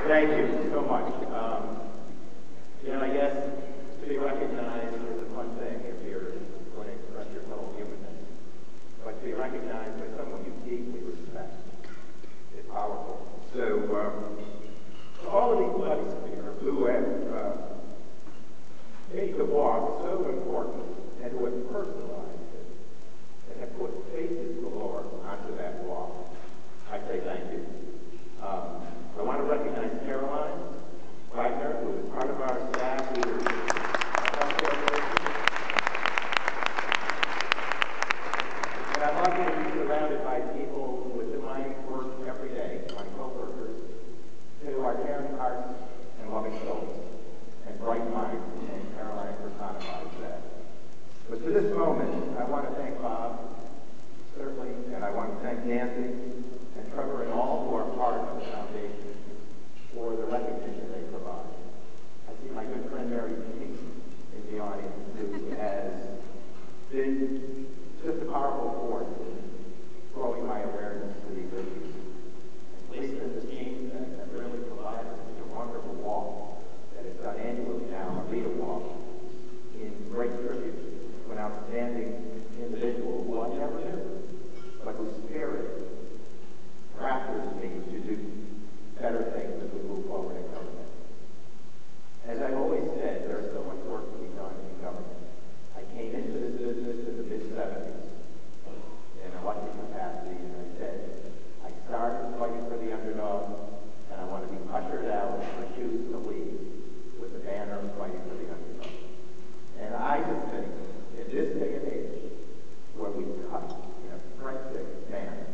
Thank you so much. You know, I guess to be recognized is a fun thing if you're going to express your fellow humanness. But to be recognized by someone you deeply respect is powerful. So, all of these buddies here who have made the walk so important and who have personalized it and have put faces galore onto that walk, I say thank you. I want to recognize Caroline Wagner, who is part of our staff leaders. And I'm lucky to be surrounded by people with whom I work every day, my co-workers, who are caring hearts and loving souls and bright minds, and Caroline personifies that. But to this moment, I want to thank Bob, certainly, and I want to thank Nancy and Trevor and all who are part of the foundation for the recognition they provide. I see my good friend Mary King in the audience, who has been just a powerful force in growing my awareness to these issues. Lisa and the team that really provided such a wonderful walk that is done annually now, a Rita walk, in great tribute to an outstanding individual who I never knew, but whose spirit raptures me to do better things as we move forward in government. As I've always said, there is so much work to be done in government. I came into this business in the mid-70s in an elected capacity, and I said, I started fighting for the underdog, and I want to be ushered out and refuse to leave with the banner of fighting for the underdog. And I just think, in this day and age, where we cut in a Brexit manner,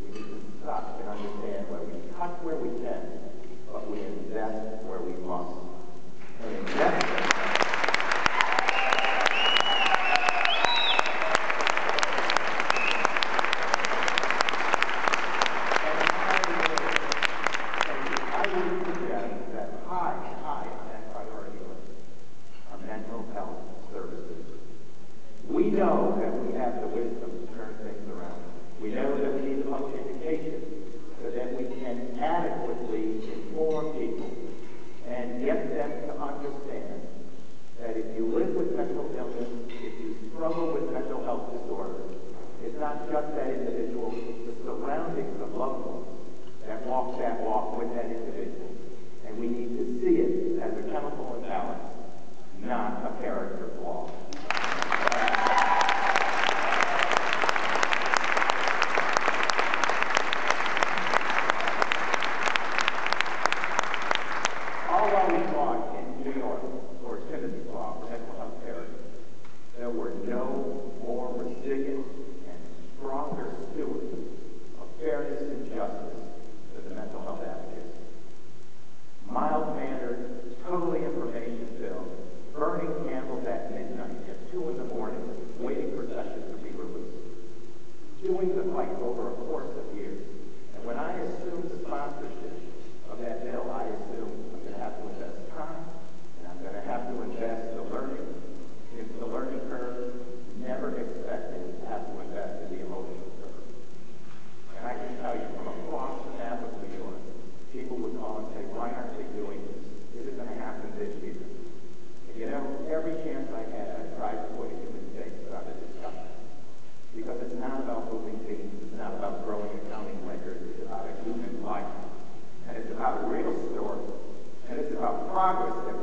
we need to stop and understand where we cut where we can, but we invest where we must. And investment. I would suggest that high on that priority list are mental health services. We know that we have the wisdom to turn things around. We know that we need the public education so that we can adequately inform people and get them to understand that if you live with mental illness, if you struggle with mental health disorders, it's not just that individual, the surroundings of loved ones that walk with that individual. And we need to see it as a chemical imbalance, not a character flaw. There were no more resilient and stronger stewards of fairness and justice than the mental health advocates. Mild-mannered, totally information-filled, burning candles at midnight at 2 in the morning, waiting for sessions to be released. Doing the fight over a course of years. And when I assumed the sponsorship of that bill, I assumed I'm going to have to invest time, and I'm going to have to invest the learning into the learning curve. Never expected to have to invest in the emotional curve. And I can tell you from across the map of New York, people would call and say, why aren't they doing this? Is it going to happen this year? And you know, every chance I had, I tried to put a human face on the discussion. Because it's not about moving teams, it's not about growing accounting records, it's about a human life. And it's about a real story. And it's about progress that